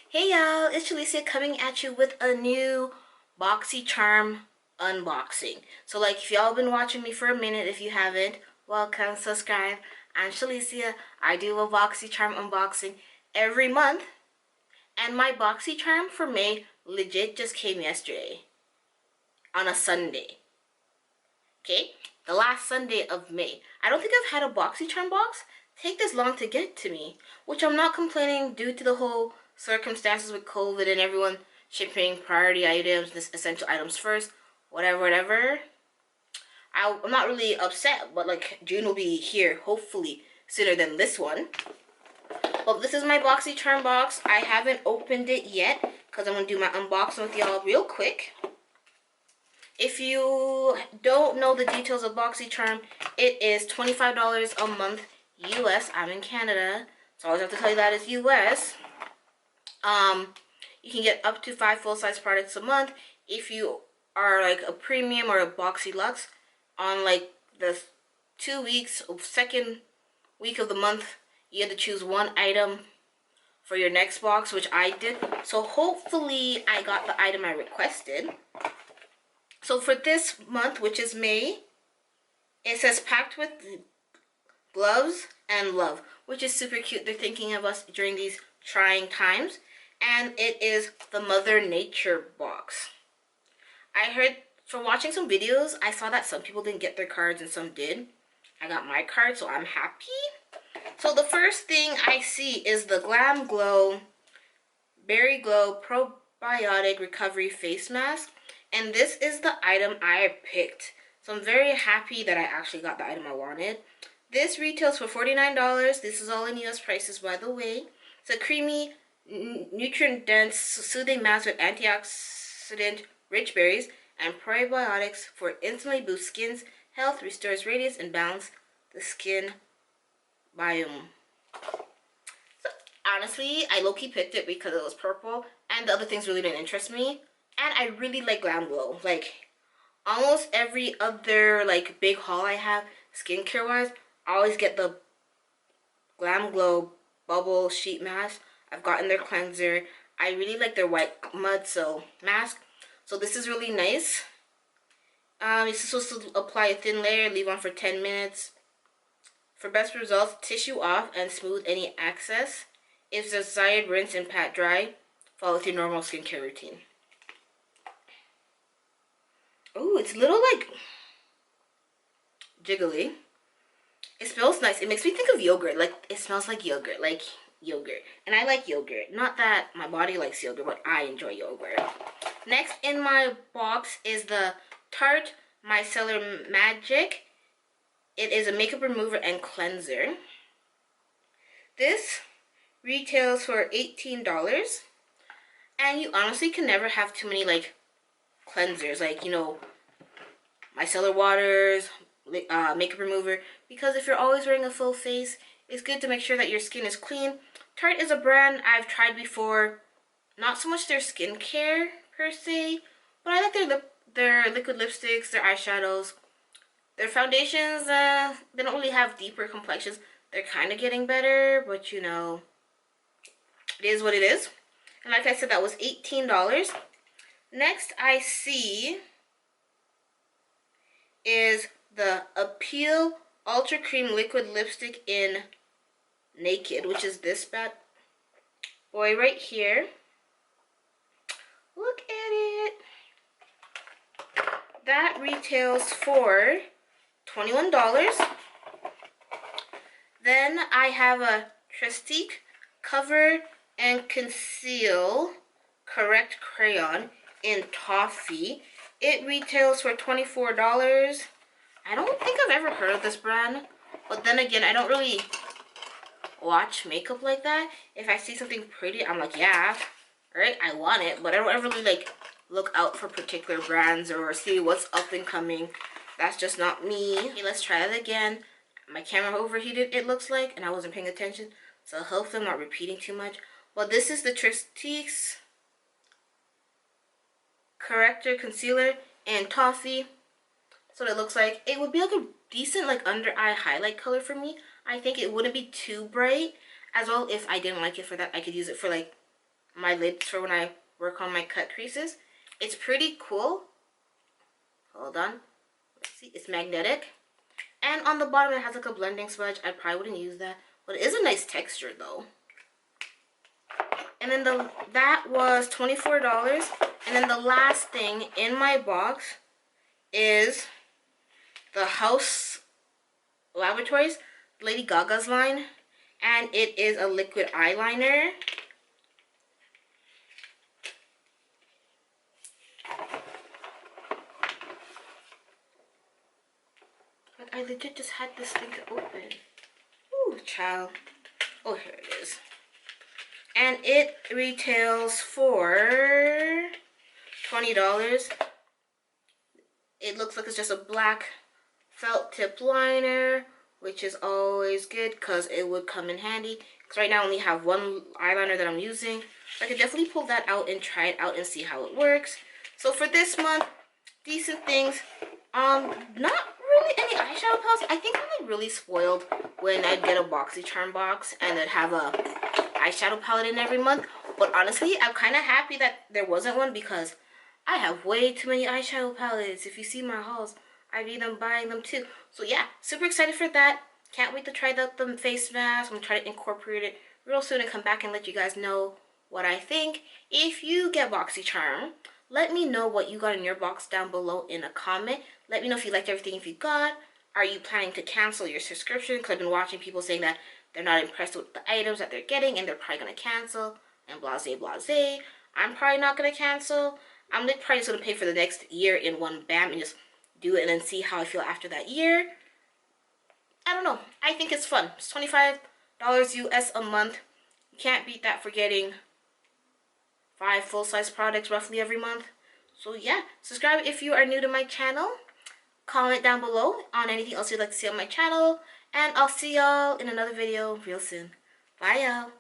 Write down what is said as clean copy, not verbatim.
Hey y'all, it's Jalecia coming at you with a new Boxy Charm unboxing. So like if y'all been watching me for a minute, if you haven't, welcome, subscribe. I'm Jalecia. I do a Boxy Charm unboxing every month. And my Boxy Charm for May legit just came yesterday on a Sunday. Okay? The last Sunday of May. I don't think I've had a Boxy Charm box take this long to get to me, which I'm not complaining due to the whole circumstances with COVID and everyone shipping priority items, essential items first, whatever. I'm not really upset, but like June will be here hopefully sooner than this one. Well, this is my Boxy Charm box. I haven't opened it yet because I'm going to do my unboxing with y'all real quick. If you don't know the details of Boxy Charm, it is $25 a month US. I'm in Canada, so I always have to tell you that it's US. You can get up to 5 full-size products a month. If you are like a premium or a Boxy Luxe, on like the 2 weeks of second week of the month, you have to choose one item for your next box, which I did. So hopefully I got the item I requested. So for this month, which is May, it says packed with gloves and love, which is super cute. They're thinking of us during these trying times. And it is the Mother Nature box. I heard from watching some videos, I saw that some people didn't get their cards and some did. I got my card, so I'm happy. So the first thing I see is the Glam Glow Berry Glow Probiotic Recovery Face Mask. And this is the item I picked. So I'm very happy that I actually got the item I wanted. This retails for $49. This is all in US prices, by the way. It's a creamy, nutrient-dense, soothing mask with antioxidant-rich berries and probiotics for instantly boost skin's health, restores radiance, and balance the skin biome. So, honestly, I low-key picked it because it was purple, and the other things really didn't interest me. And I really like Glam Glow. Like, almost every other, like, big haul I have, skincare-wise, I always get the Glam Glow Bubble Sheet Mask. I've gotten their cleanser. I really like their white mud mask. So this is really nice. You're supposed to apply a thin layer, leave on for 10 minutes. For best results, tissue off and smooth any excess. If desired, rinse and pat dry. Follow with your normal skincare routine. Oh, it's a little like jiggly. It smells nice. It makes me think of yogurt. Like, it smells like yogurt. Like yogurt. And I like yogurt. Not that my body likes yogurt, but I enjoy yogurt. Next in my box is the Tarte Micellar Magic. It is a makeup remover and cleanser. This retails for $18. And you honestly can never have too many, like, cleansers. Like, you know, micellar waters, makeup remover, because if you're always wearing a full face, it's good to make sure that your skin is clean. Tarte is a brand I've tried before. Not so much their skincare per se, but I like their liquid lipsticks, their eyeshadows, their foundations. They don't really have deeper complexions. They're kind of getting better, but you know, it is what it is. And like I said, that was $18. Next I see is the Appeal Ultra Cream Liquid Lipstick in Naked, which is this bad boy right here. Look at it. That retails for $21. Then I have a Trestique Cover and Conceal Correct Crayon in Toffee. It retails for $24. I don't think I've ever heard of this brand, but then again, I don't really watch makeup like that. If I see something pretty, I'm like, yeah, right, I want it, but I don't ever really like look out for particular brands or see what's up and coming. That's just not me. Okay, let's try it again. My camera overheated, it looks like, and I wasn't paying attention, so hopefully I'm not repeating too much. Well, this is the Trestique's Corrector Concealer in Toffee. That's what it looks like. It would be like a decent like under eye highlight color for me. I think it wouldn't be too bright. As well, if I didn't like it for that, I could use it for like my lids for when I work on my cut creases. It's pretty cool. Hold on. Let's see. It's magnetic. And on the bottom it has like a blending smudge. I probably wouldn't use that. But it is a nice texture though. And then that was $24. And then the last thing in my box is the Haus Laboratories Lady Gaga's line. And it is a liquid eyeliner. Like, I legit just had this thing to open. Ooh, child. Oh, here it is. And it retails for $20. It looks like it's just a black felt tip liner, which is always good because it would come in handy. Because right now I only have one eyeliner that I'm using. So I could definitely pull that out and try it out and see how it works. So for this month, decent things. Not really any eyeshadow palettes. I think I'm like really spoiled when I'd get a Boxy Charm box and I'd have a eyeshadow palette in every month. But honestly, I'm kind of happy that there wasn't one because I have way too many eyeshadow palettes. If you see my hauls, I've been buying them too. So yeah, super excited for that. Can't wait to try out the face mask. I'm gonna try to incorporate it real soon and come back and let you guys know what I think. If you get Boxy Charm, let me know what you got in your box down below in a comment. Let me know if you liked everything if you got. Are you planning to cancel your subscription? Because I've been watching people saying that they're not impressed with the items that they're getting and they're probably going to cancel and blase blase. I'm probably not going to cancel. I'm probably just going to pay for the next year in one bam and just do it and then see how I feel after that year. I don't know. I think it's fun. It's $25 US a month. You can't beat that for getting 5 full-size products roughly every month. So yeah, subscribe if you are new to my channel. Comment down below on anything else you'd like to see on my channel. And I'll see y'all in another video real soon. Bye y'all.